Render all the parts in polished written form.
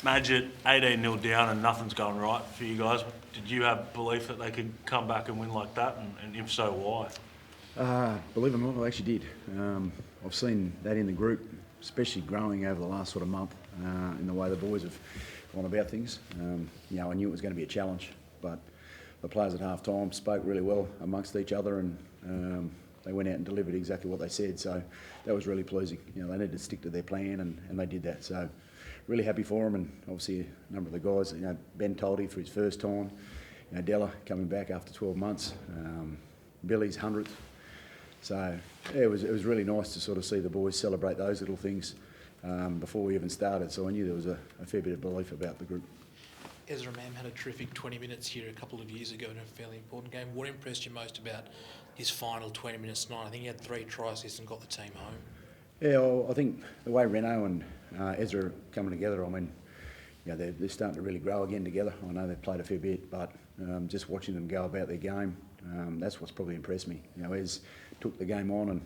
Madge at 18-0 down and nothing's going right for you guys. Did you have belief that they could come back and win like that? And if so, why? Believe it or not, I actually did. I've seen that in the group, especially growing over the last sort of month in the way the boys have gone about things. I knew it was going to be a challenge, but the players at half-time spoke really well amongst each other and they went out and delivered exactly what they said. So that was really pleasing. They needed to stick to their plan and they did that. So really happy for them, and obviously a number of the guys, Ben Toldy for his first time, Della coming back after 12 months, Billy's 100th. So yeah, it was really nice to sort of see the boys celebrate those little things before we even started. So I knew there was a fair bit of belief about the group. Ezra Mam had a terrific 20 minutes here a couple of years ago in a fairly important game. What impressed you most about his final 20 minutes tonight? I think he had 3 try assists and got the team home. Yeah, well, I think the way Reno and Ezra coming together, they're starting to really grow again together. I know they've played a fair bit, but just watching them go about their game, that's what's probably impressed me. Ez took the game on,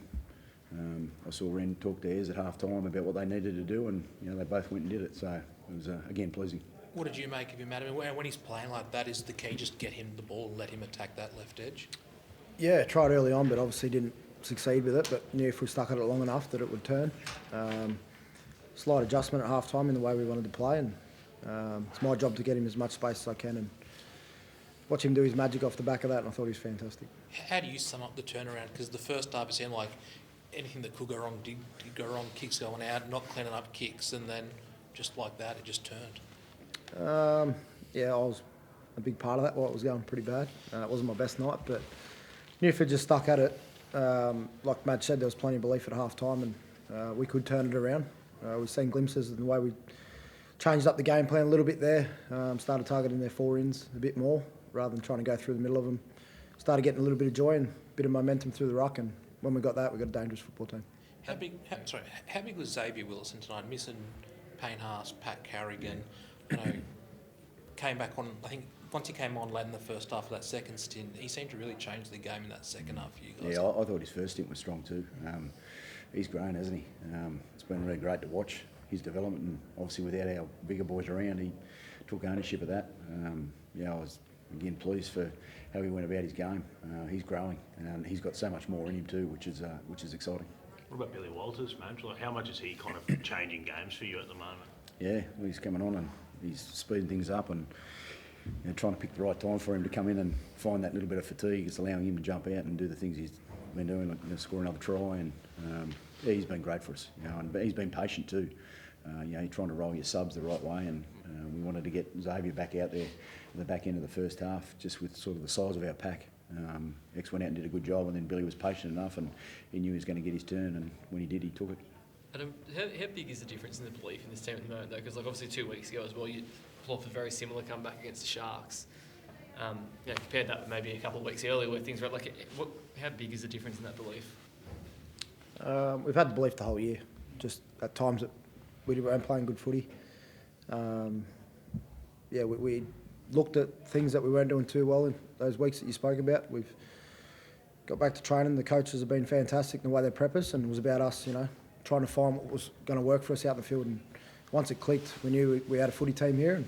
and I saw Ren talk to Ez at half-time about what they needed to do, and they both went and did it. So it was, again, pleasing. What did you make of him, Adam? When he's playing like that, is the key just get him the ball and let him attack that left edge? Yeah, tried early on, but obviously didn't succeed with it, but knew if we stuck at it long enough that it would turn. Slight adjustment at half-time in the way we wanted to play, and it's my job to get him as much space as I can and watch him do his magic off the back of that, and I thought he was fantastic. How do you sum up the turnaround? Because the first half it seemed like anything that could go wrong did go wrong, kicks going out, not cleaning up kicks, and then just like that, it just turned. I was a big part of that. Well, it was going pretty bad. It wasn't my best night, but Newford just stuck at it. Like Madge said, there was plenty of belief at half-time, and we could turn it around. We've seen glimpses of the way we changed up the game plan a little bit there, started targeting their four-ins a bit more rather than trying to go through the middle of them. Started getting a little bit of joy and a bit of momentum through the ruck, and when we got that, we got a dangerous football team. How big was Xavier Willis tonight? Missing Payne Haas, Pat Carrigan, came back on, I think once he came on late in the first half of that second stint, he seemed to really change the game in that second half for you guys. Yeah, I thought his first stint was strong too. He's grown, hasn't he? It's been really great to watch his development, and obviously without our bigger boys around, he took ownership of that. I was again pleased for how he went about his game. He's growing, and he's got so much more in him too, which is exciting. What about Billy Walters, Madge? How much is he kind of changing games for you at the moment? Yeah, well, he's coming on and he's speeding things up and trying to pick the right time for him to come in and find that little bit of fatigue. It's allowing him to jump out and do the things he's been doing, like score another try. And he's been great for us. And he's been patient too. You're trying to roll your subs the right way, and we wanted to get Xavier back out there at the back end of the first half, just with sort of the size of our pack. X went out and did a good job, and then Billy was patient enough, and he knew he was going to get his turn, and when he did, he took it. Adam, how big is the difference in the belief in this team at the moment, though? Because obviously 2 weeks ago as well, you pulled off a very similar comeback against the Sharks. Compared that with maybe a couple of weeks earlier where things were how big is the difference in that belief? We've had the belief the whole year. Just at times that we weren't playing good footy. We looked at things that we weren't doing too well in those weeks that you spoke about. We've got back to training. The coaches have been fantastic in the way they prep us, and it was about us, trying to find what was going to work for us out in the field. And once it clicked, we knew we had a footy team here,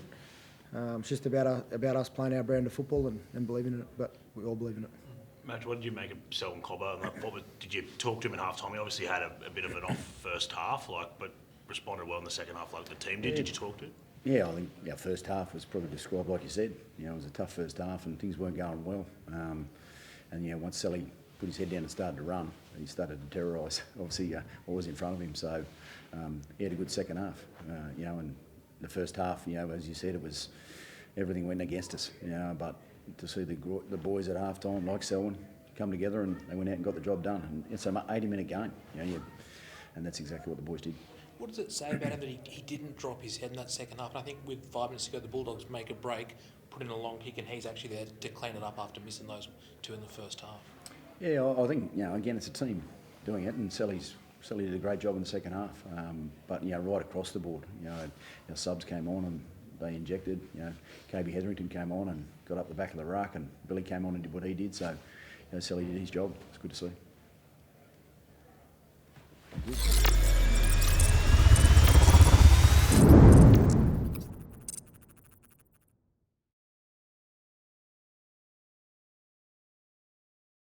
and it's just about us playing our brand of football and believing in it. But we all believe in it. Madge, what did you make of Selen Koroibete? Did you talk to him at half-time? He obviously had a bit of an off first half, but responded well in the second half like the team did. Yeah. Did you talk to him? Yeah, I think our first half was probably described like you said. It was a tough first half and things weren't going well. Once Sally put his head down and started to run, he started to terrorise, obviously, what was in front of him. So he had a good second half. And the first half, as you said, it was everything went against us. But to see the boys at half time, like Selwyn, come together and they went out and got the job done. And it's an 80-minute game, and that's exactly what the boys did. What does it say about him that he didn't drop his head in that second half? And I think with 5 minutes to go, the Bulldogs make a break, put in a long kick, and he's actually there to clean it up after missing those 2 in the first half. Yeah, I think, again, it's a team doing it, and Sally did a great job in the second half. But right across the board, our subs came on and they injected. KB Hetherington came on and got up the back of the ruck, and Billy came on and did what he did. So, Sally did his job. It's good to see.